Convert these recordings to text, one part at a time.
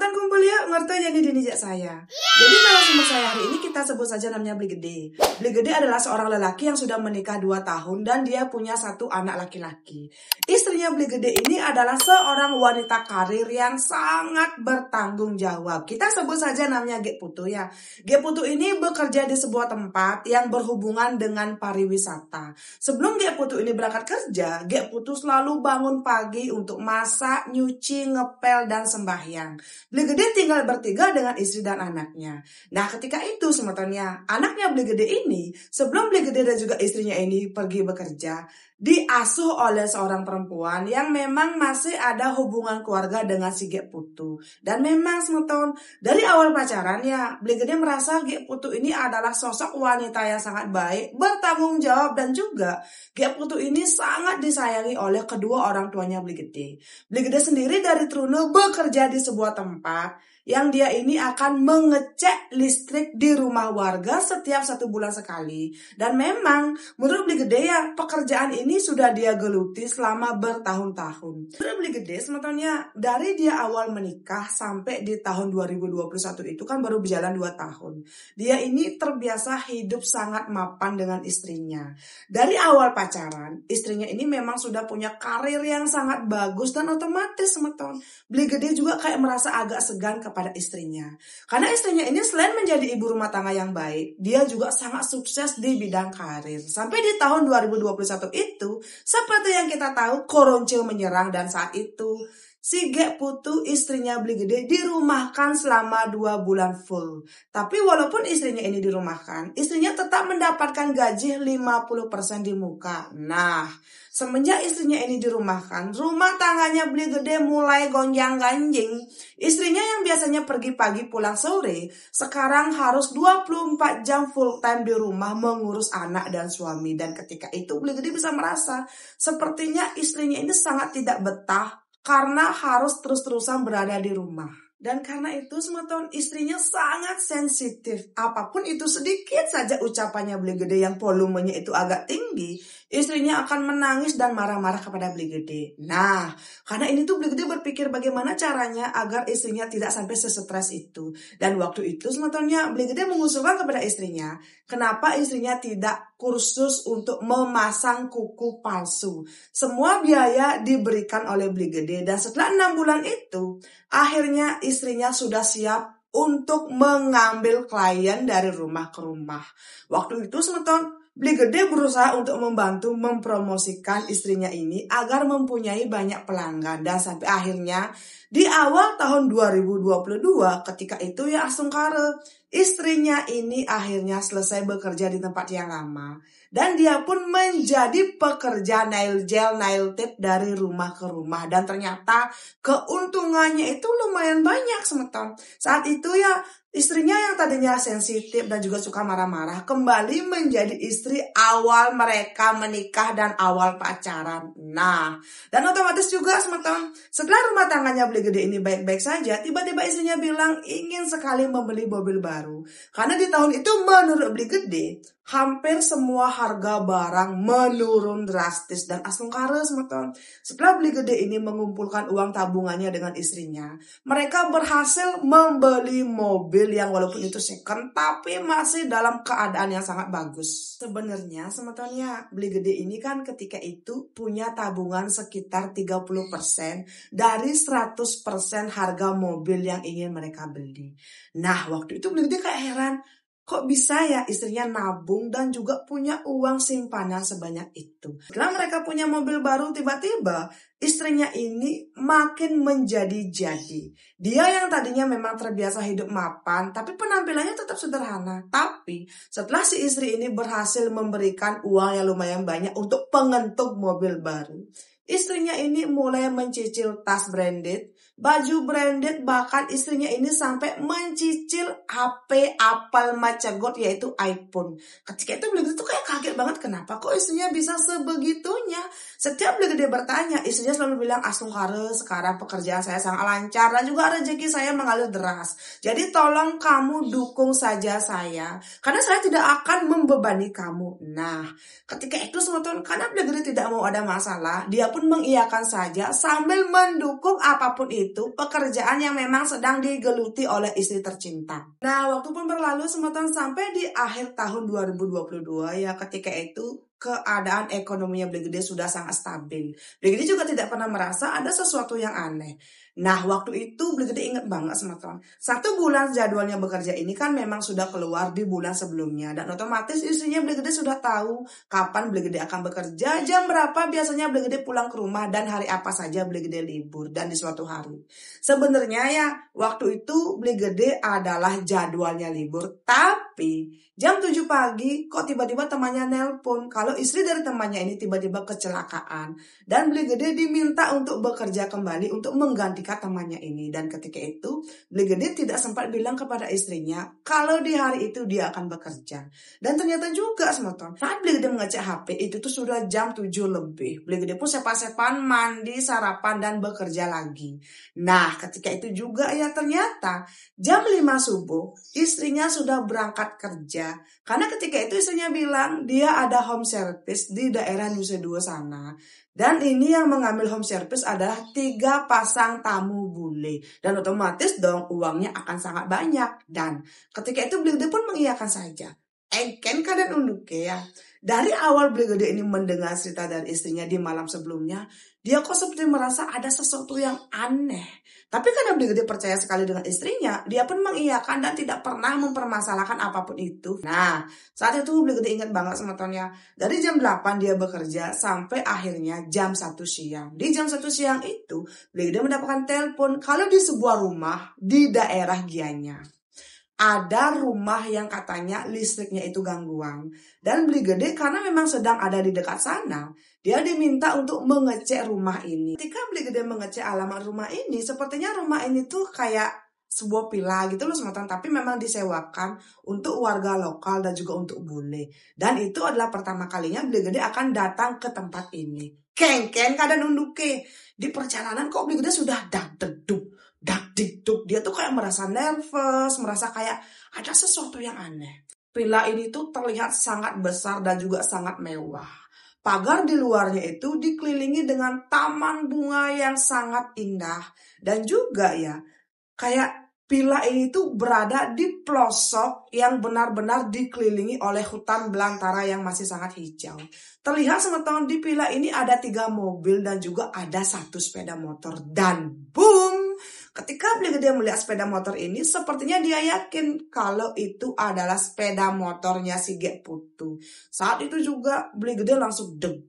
Selamat datang kembali ya ngerti jadi dinijak saya. Jadi narasumber saya hari ini kita sebut saja namanya Bli Gede. Bli Gede adalah seorang lelaki yang sudah menikah 2 tahun dan dia punya 1 anak laki-laki. Istrinya Bli Gede ini adalah seorang wanita karir yang sangat bertanggung jawab. Kita sebut saja namanya Gek Putu ya. Gek Putu ini bekerja di sebuah tempat yang berhubungan dengan pariwisata. Sebelum Gek Putu ini berangkat kerja, Gek Putu selalu bangun pagi untuk masak, nyuci, ngepel, dan sembahyang. Bli Gede tinggal bertiga dengan istri dan anaknya. Nah ketika itu sebetulnya anaknya Bli Gede ini sebelum Bli Gede dan juga istrinya ini pergi bekerja, diasuh oleh seorang perempuan yang memang masih ada hubungan keluarga dengan si Gek Putu. Dan memang semeton dari awal pacaran ya Bli Gede merasa Gek Putu ini adalah sosok wanita yang sangat baik, bertanggung jawab, dan juga Gek Putu ini sangat disayangi oleh kedua orang tuanya Bli Gede. Bli Gede sendiri dari Trunel bekerja di sebuah tempat yang dia ini akan mengecek listrik di rumah warga setiap 1 bulan sekali. Dan memang menurut Bli Gede ya pekerjaan ini sudah dia geluti selama bertahun-tahun. Menurut Bli Gede sebetulnya dari dia awal menikah sampai di tahun 2021 itu kan baru berjalan 2 tahun. Dia ini terbiasa hidup sangat mapan dengan istrinya. Dari awal pacaran istrinya ini memang sudah punya karir yang sangat bagus dan otomatis semeton Bli Gede juga kayak merasa agak segan kepada istrinya. Karena istrinya ini selain menjadi ibu rumah tangga yang baik, dia juga sangat sukses di bidang karir. Sampai di tahun 2021 itu, seperti yang kita tahu, Koronce menyerang dan saat itu si Gek Putu istrinya Bli Gede dirumahkan selama 2 bulan full. Tapi walaupun istrinya ini dirumahkan, istrinya tetap mendapatkan gaji 50% di muka. Nah, semenjak istrinya ini dirumahkan, rumah tangganya Bli Gede mulai gonjang-ganjing. Istrinya yang biasanya pergi pagi pulang sore, sekarang harus 24 jam full time di rumah mengurus anak dan suami. Dan ketika itu Bli Gede bisa merasa sepertinya istrinya ini sangat tidak betah karena harus terus-terusan berada di rumah. Dan karena itu semeton istrinya sangat sensitif. Apapun itu sedikit saja ucapannya Bli Gede yang volumenya itu agak tinggi, istrinya akan menangis dan marah-marah kepada Bli Gede. Nah, karena ini tuh Bli Gede berpikir bagaimana caranya agar istrinya tidak sampai sesetres itu. Dan waktu itu semetonnya Bli Gede mengusulkan kepada istrinya, kenapa istrinya tidak kursus untuk memasang kuku palsu. Semua biaya diberikan oleh Bli Gede dan setelah 6 bulan itu, akhirnya istrinya sudah siap untuk mengambil klien dari rumah ke rumah. Waktu itu semeton Bli Gede berusaha untuk membantu mempromosikan istrinya ini agar mempunyai banyak pelanggan. Dan sampai akhirnya di awal tahun 2022 ketika itu ya asungkare istrinya ini akhirnya selesai bekerja di tempat yang lama. Dan dia pun menjadi pekerja nail gel, nail tip dari rumah ke rumah. Dan ternyata keuntungannya itu lumayan banyak semeton. Saat itu ya istrinya yang tadinya sensitif dan juga suka marah-marah kembali menjadi istri awal mereka menikah dan awal pacaran. Nah, dan otomatis juga semeton setelah rumah tangganya Bli Gede ini baik-baik saja, tiba-tiba istrinya bilang ingin sekali membeli mobil baru. Karena di tahun itu menurut Bli Gede hampir semua harga barang menurun drastis dan asungkare semeton. Setelah Bli Gede ini mengumpulkan uang tabungannya dengan istrinya, mereka berhasil membeli mobil yang walaupun itu second tapi masih dalam keadaan yang sangat bagus. Sebenarnya semetonnya Bli Gede ini kan ketika itu punya tabungan sekitar 30% dari 100% harga mobil yang ingin mereka beli. Nah waktu itu Bli Gede kayak heran, kok bisa ya istrinya nabung dan juga punya uang simpanan sebanyak itu. Setelah mereka punya mobil baru, tiba-tiba istrinya ini makin menjadi-jadi. Dia yang tadinya memang terbiasa hidup mapan, tapi penampilannya tetap sederhana. Tapi setelah si istri ini berhasil memberikan uang yang lumayan banyak untuk pengentuk mobil baru, istrinya ini mulai mencicil tas branded, baju branded, bahkan istrinya ini sampai mencicil HP Apple Macagot yaitu iPhone. Ketika itu Bli Gede tuh kayak kaget banget, kenapa kok istrinya bisa sebegitunya. Setiap Bli Gede bertanya, istrinya selalu bilang, asungkare sekarang pekerjaan saya sangat lancar dan juga rezeki saya mengalir deras. Jadi tolong kamu dukung saja saya, karena saya tidak akan membebani kamu. Nah, ketika itu sebetulnya karena Bli Gede tidak mau ada masalah, dia pun mengiyakan saja sambil mendukung apapun itu itu pekerjaan yang memang sedang digeluti oleh istri tercinta. Nah, waktu pun berlalu semeton sampai di akhir tahun 2022 ya, ketika itu keadaan ekonominya Beli Gede sudah sangat stabil. Beli Gede juga tidak pernah merasa ada sesuatu yang aneh. Nah, waktu itu Beli Gede inget banget semeton. 1 bulan jadwalnya bekerja ini kan memang sudah keluar di bulan sebelumnya. Dan otomatis istrinya Beli Gede sudah tahu kapan Beli Gede akan bekerja, jam berapa biasanya Beli Gede pulang ke rumah, dan hari apa saja Beli Gede libur, dan di suatu hari. Sebenarnya ya, waktu itu Beli Gede adalah jadwalnya libur, tapi jam 7 pagi kok tiba-tiba temannya nelpon kalau istri dari temannya ini tiba-tiba kecelakaan. Dan Beli Gede diminta untuk bekerja kembali untuk menggantikan temannya ini. Dan ketika itu Beli Gede tidak sempat bilang kepada istrinya kalau di hari itu dia akan bekerja. Dan ternyata juga semeton, saat Beli Gede mengecek HP itu tuh sudah jam 7 lebih. Beli Gede pun sepan-sepan, mandi, sarapan, dan bekerja lagi. Nah, ketika itu juga ya ternyata jam 5 subuh istrinya sudah berangkat kerja. Karena ketika itu istrinya bilang dia ada home service di daerah Nusa Dua sana. Dan ini yang mengambil home service adalah 3 pasang tamu bule. Dan otomatis dong uangnya akan sangat banyak. Dan ketika itu Beli Gede pun mengiyakan saja. Engken kadang unduk ya. Dari awal Beli Gede ini mendengar cerita dari istrinya di malam sebelumnya, dia kok seperti merasa ada sesuatu yang aneh. Tapi karena Beli Gede percaya sekali dengan istrinya, dia pun mengiyakan dan tidak pernah mempermasalahkan apapun itu. Nah, saat itu Beli Gede ingat banget semetonnya. Dari jam 8 dia bekerja sampai akhirnya jam 1 siang. Di jam 1 siang itu, Beli Gede mendapatkan telepon kalau di sebuah rumah di daerah Gianyar ada rumah yang katanya listriknya itu gangguan. Dan Beli Gede karena memang sedang ada di dekat sana, dia diminta untuk mengecek rumah ini. Ketika Beli Gede mengecek alamat rumah ini, sepertinya rumah ini tuh kayak sebuah villa gitu loh semeton, tapi memang disewakan untuk warga lokal dan juga untuk bule. Dan itu adalah pertama kalinya Beli Gede akan datang ke tempat ini. Kengken kadang nunduke. Di perjalanan kok Beli Gede sudah dak-deduk. Dia tuh kayak merasa nervous, merasa kayak ada sesuatu yang aneh. Villa ini tuh terlihat sangat besar dan juga sangat mewah. Pagar di luarnya itu dikelilingi dengan taman bunga yang sangat indah. Dan juga ya, kayak villa ini tuh berada di pelosok yang benar-benar dikelilingi oleh hutan belantara yang masih sangat hijau. Terlihat semeton di villa ini ada 3 mobil dan juga ada 1 sepeda motor. Dan boom! Ketika Beli Gede melihat sepeda motor ini, sepertinya dia yakin kalau itu adalah sepeda motornya si Gek Putu. Saat itu juga Beli Gede langsung deg.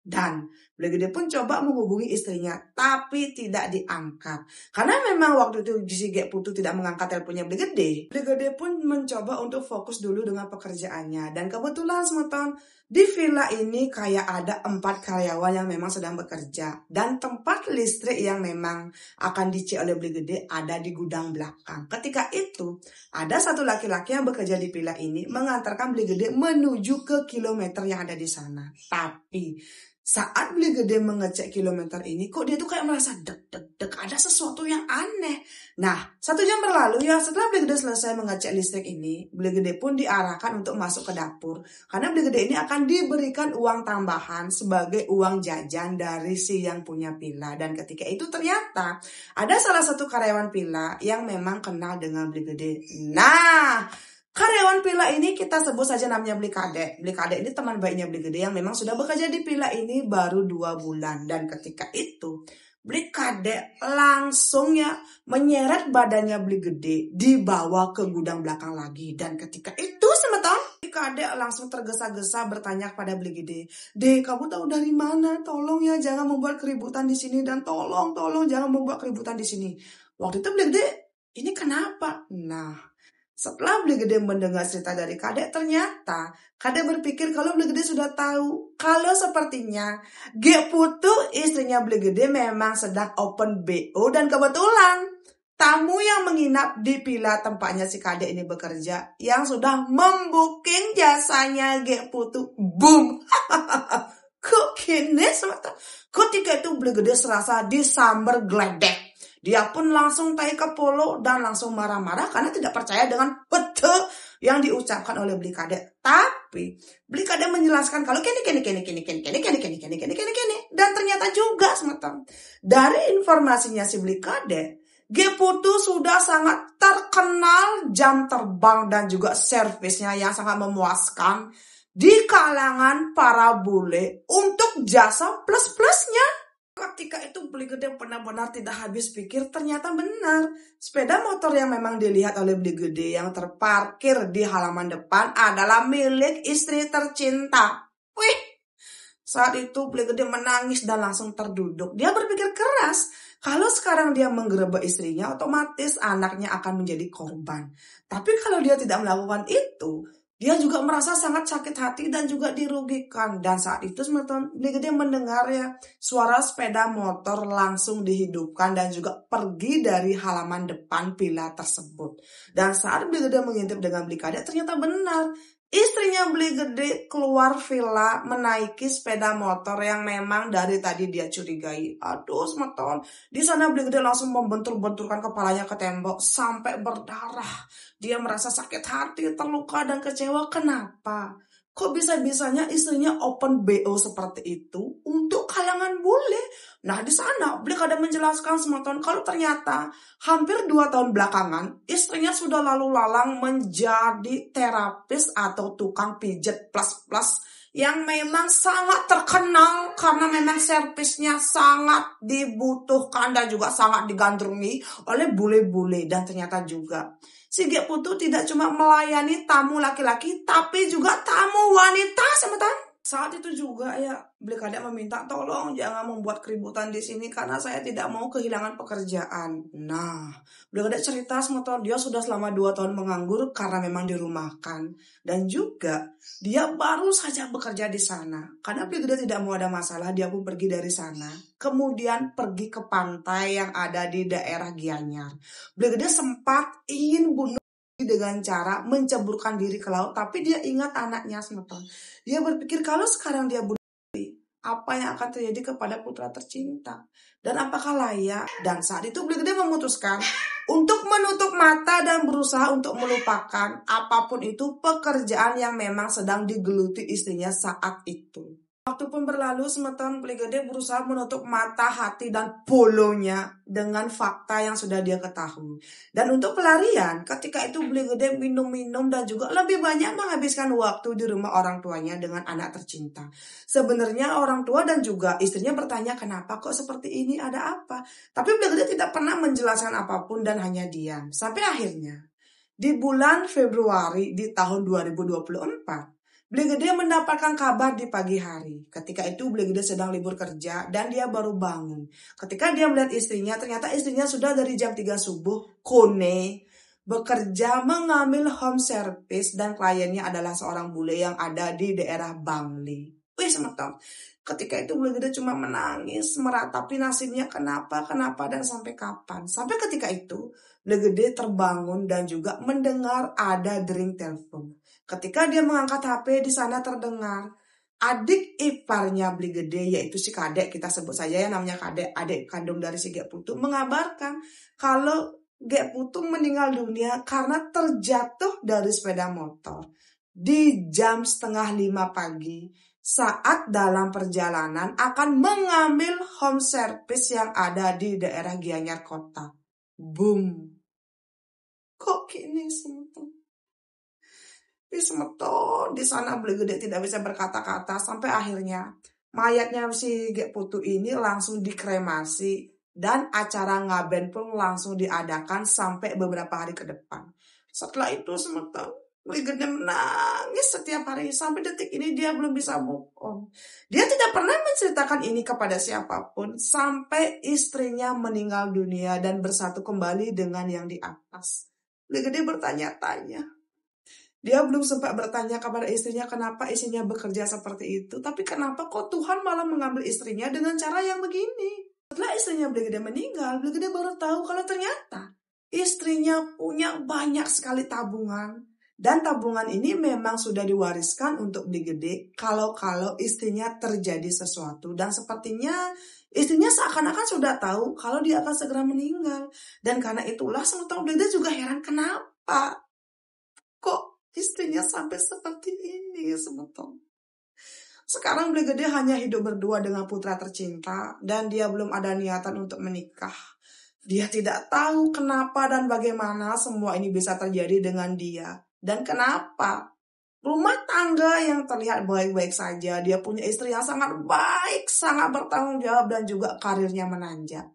Dan Beli Gede pun coba menghubungi istrinya, tapi tidak diangkat. Karena memang waktu itu si Gek Putu tidak mengangkat teleponnya Beli Gede pun mencoba untuk fokus dulu dengan pekerjaannya. Dan kebetulan semeton, di villa ini kayak ada 4 karyawan yang memang sedang bekerja. Dan tempat listrik yang memang akan dicek oleh Beli Gede ada di gudang belakang. Ketika itu, ada 1 laki-laki yang bekerja di villa ini mengantarkan Beli Gede menuju ke kilometer yang ada di sana. Tapi saat Beli Gede mengecek kilometer ini, kok dia tuh kayak merasa deg, ada sesuatu yang aneh. Nah, 1 jam berlalu ya, setelah Beli Gede selesai mengecek listrik ini, Beli Gede pun diarahkan untuk masuk ke dapur. Karena Beli Gede ini akan diberikan uang tambahan sebagai uang jajan dari si yang punya villa. Dan ketika itu ternyata ada salah satu karyawan villa yang memang kenal dengan Beli Gede. Nah, karyawan villa ini kita sebut saja namanya Beli Kade. Beli Kade ini teman baiknya Beli Gede yang memang sudah bekerja di villa ini baru 2 bulan. Dan ketika itu Beli Kade langsung ya menyeret badannya Beli Gede dibawa ke gudang belakang lagi. Dan ketika itu semeton, Beli Kade langsung tergesa-gesa bertanya kepada Beli Gede, "Dek, kamu tahu dari mana? Tolong ya jangan membuat keributan di sini, dan tolong jangan membuat keributan di sini." Waktu itu Beli Gede, "Ini kenapa?" Nah, setelah Beli Gede mendengar cerita dari Kade, ternyata Kade berpikir kalau Beli Gede sudah tahu kalau sepertinya Gek Putu istrinya Beli Gede memang sedang open BO, dan kebetulan tamu yang menginap di villa tempatnya si Kade ini bekerja yang sudah membooking jasanya Gek Putu. Boom! Kok kene semata? Ketika itu Beli Gede serasa disamber geledek. Dia pun langsung tai ke polo dan langsung marah-marah karena tidak percaya dengan betul yang diucapkan oleh Bli Kade. Tapi Bli Kade menjelaskan kalau kini. Dan ternyata juga semeton. Dari informasinya si Bli Kade, Geputu sudah sangat terkenal jam terbang dan juga servisnya yang sangat memuaskan di kalangan para bule untuk jasa plus-plusnya. Ketika itu Bli Gede benar-benar tidak habis pikir, ternyata benar. Sepeda motor yang memang dilihat oleh Bli Gede yang terparkir di halaman depan adalah milik istri tercinta. Wih, saat itu Bli Gede menangis dan langsung terduduk. Dia berpikir keras, kalau sekarang dia menggerebek istrinya, otomatis anaknya akan menjadi korban. Tapi kalau dia tidak melakukan itu, dia juga merasa sangat sakit hati dan juga dirugikan. Dan saat itu Bli Gede mendengar ya suara sepeda motor langsung dihidupkan dan juga pergi dari halaman depan villa tersebut. Dan saat Bli Gede mengintip dengan Bli Kade, ternyata benar. Istrinya Bli Gede keluar villa menaiki sepeda motor yang memang dari tadi dia curigai. Aduh semeton. Di sana Bli Gede langsung membentur-benturkan kepalanya ke tembok sampai berdarah. Dia merasa sakit hati, terluka dan kecewa. Kenapa? Kok bisa-bisanya istrinya open BO seperti itu untuk kalangan bule? Nah di sana Bli Kade menjelaskan semeton kalau ternyata hampir 2 tahun belakangan istrinya sudah lalu lalang menjadi terapis atau tukang pijet plus-plus yang memang sangat terkenal karena memang servisnya sangat dibutuhkan dan juga sangat digandrungi oleh bule-bule. Dan ternyata juga si Geputu tidak cuma melayani tamu laki-laki tapi juga tamu wanita semeton. Saat itu juga ya Bli Kade meminta tolong jangan membuat keributan di sini karena saya tidak mau kehilangan pekerjaan. Nah, Bli Kade cerita semeton dia sudah selama 2 tahun menganggur karena memang dirumahkan. Dan juga dia baru saja bekerja di sana. Karena Bli Kade tidak mau ada masalah, dia pun pergi dari sana. Kemudian pergi ke pantai yang ada di daerah Gianyar. Bli Kade sempat ingin bunuh dengan cara menceburkan diri ke laut, tapi dia ingat anaknya semeton. Dia berpikir kalau sekarang dia bunuh diri, apa yang akan terjadi kepada putra tercinta? Dan apakah layak? Dan saat itu Bli Gede memutuskan untuk menutup mata dan berusaha untuk melupakan apapun itu pekerjaan yang memang sedang digeluti istrinya saat itu. Waktu pun berlalu semeton Bli Gede berusaha menutup mata, hati, dan bolonya dengan fakta yang sudah dia ketahui. Dan untuk pelarian, ketika itu Bli Gede minum-minum dan juga lebih banyak menghabiskan waktu di rumah orang tuanya dengan anak tercinta. Sebenarnya orang tua dan juga istrinya bertanya kenapa kok seperti ini, ada apa? Tapi Bli Gede tidak pernah menjelaskan apapun dan hanya diam. Sampai akhirnya, di bulan Februari di tahun 2024, Bli Gede mendapatkan kabar di pagi hari. Ketika itu Bli Gede sedang libur kerja dan dia baru bangun. Ketika dia melihat istrinya, ternyata istrinya sudah dari jam 3 subuh kone bekerja mengambil home service dan kliennya adalah seorang bule yang ada di daerah Bangli. Wih semeton. Ketika itu Bli Gede cuma menangis, meratapi nasibnya kenapa dan sampai kapan. Sampai ketika itu Bli Gede terbangun dan juga mendengar ada dering telepon. Ketika dia mengangkat HP, di sana terdengar adik iparnya Bli Gede, yaitu si Kadek, kita sebut saja ya namanya Kadek, adik kandung dari si Geputu, mengabarkan kalau Geputu meninggal dunia karena terjatuh dari sepeda motor di jam 4:30 pagi saat dalam perjalanan akan mengambil home service yang ada di daerah Gianyar Kota. Boom. Kok gini semeton? Di sana Bli Gede tidak bisa berkata-kata sampai akhirnya mayatnya si Geputu ini langsung dikremasi dan acara ngaben pun langsung diadakan sampai beberapa hari ke depan. Setelah itu semeton Bli Gede menangis setiap hari sampai detik ini dia belum bisa move on. Dia tidak pernah menceritakan ini kepada siapapun sampai istrinya meninggal dunia dan bersatu kembali dengan yang di atas. Bli Gede bertanya-tanya. Dia belum sempat bertanya kepada istrinya kenapa istrinya bekerja seperti itu. Tapi kenapa kok Tuhan malah mengambil istrinya dengan cara yang begini? Setelah istrinya Bli Gede meninggal, Bli Gede baru tahu kalau ternyata istrinya punya banyak sekali tabungan. Dan tabungan ini memang sudah diwariskan untuk Bli Gede kalau istrinya terjadi sesuatu. Dan sepertinya istrinya seakan-akan sudah tahu kalau dia akan segera meninggal. Dan karena itulah sementara Bli Gede juga heran kenapa? Kok istrinya sampai seperti ini, sebetulnya. Sekarang Beli Gede hanya hidup berdua dengan putra tercinta dan dia belum ada niatan untuk menikah. Dia tidak tahu kenapa dan bagaimana semua ini bisa terjadi dengan dia. Dan kenapa rumah tangga yang terlihat baik-baik saja, dia punya istri yang sangat baik, sangat bertanggung jawab dan juga karirnya menanjak.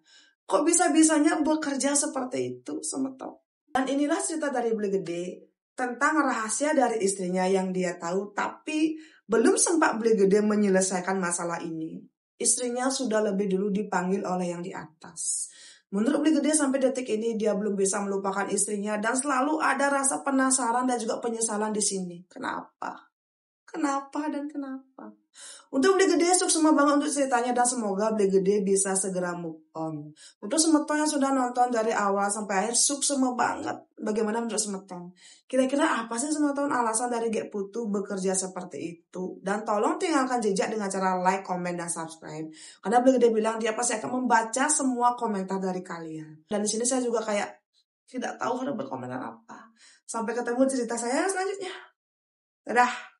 Kok bisa-bisanya bekerja seperti itu, sebetulnya? Dan inilah cerita dari Beli Gede tentang rahasia dari istrinya yang dia tahu, tapi belum sempat Beli Gede menyelesaikan masalah ini. Istrinya sudah lebih dulu dipanggil oleh yang di atas. Menurut Beli Gede sampai detik ini dia belum bisa melupakan istrinya dan selalu ada rasa penasaran dan juga penyesalan di sini. Kenapa? Kenapa dan kenapa? Untuk Beli Gede, sukses banget untuk ceritanya dan semoga Beli Gede bisa segera move on. Untuk Semeton yang sudah nonton dari awal sampai akhir, sukses banget. Bagaimana menurut Semeton? Kira-kira apa sih Semeton alasan dari Gek Putu bekerja seperti itu? Dan tolong tinggalkan jejak dengan cara like, komen, dan subscribe. Karena Beli Gede bilang dia pasti akan membaca semua komentar dari kalian. Dan di sini saya juga kayak tidak tahu harus berkomentar apa. Sampai ketemu cerita saya selanjutnya. Dadah.